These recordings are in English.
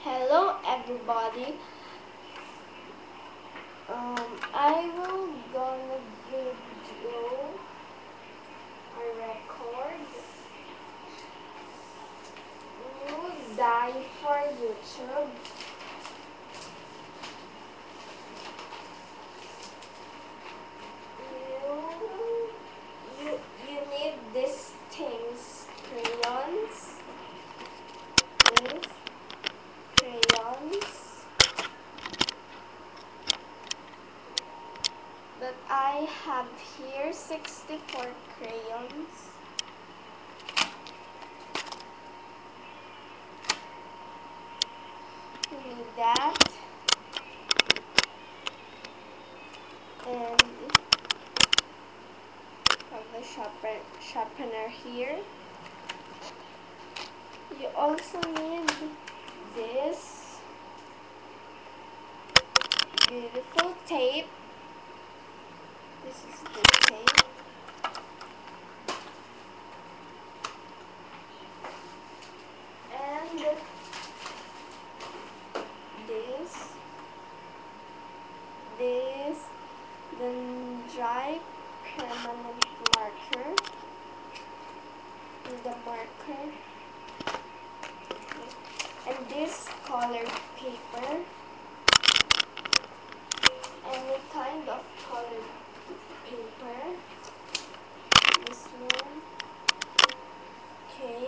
Hello everybody. I will gonna give you a record. You die for YouTube. You need these things: crayons, this crayons. But I have here 64 crayons. You need that. And have the sharpener here. You also need this beautiful tape. This is the tape. And this, then dry permanent marker. The marker. And this colored paper. Any kind of colored paper. This one. Okay.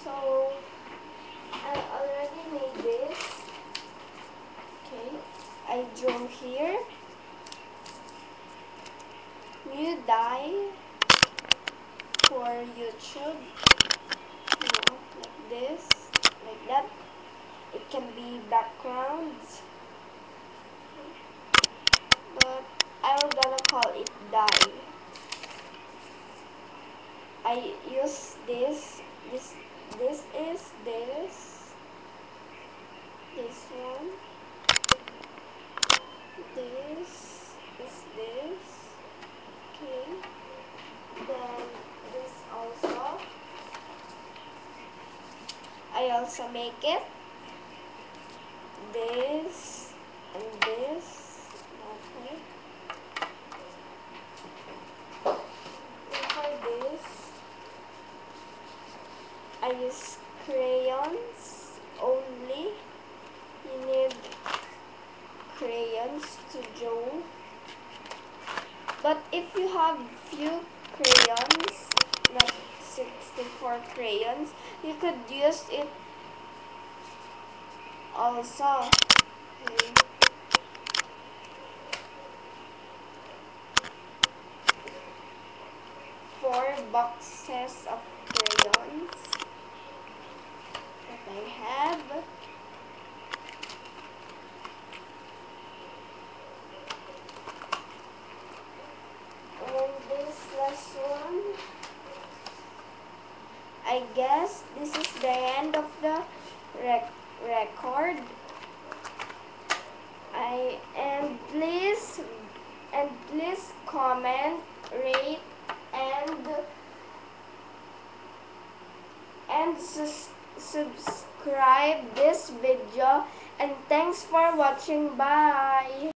So I already made this. Okay. I drew here. You die for YouTube. Like this, like that. It can be backgrounds, but I'm gonna call it die. I use this is this, this one, this is this, okay, then this also. I also make it this and this, okay. And for this, I use crayons only. You need crayons to draw. But if you have few crayons, not 64 crayons, you could use it also. Okay. 4 boxes of crayons that I have. And this last one, I guess this is the end of the record. And please comment, rate, and subscribe this video. And thanks for watching. Bye.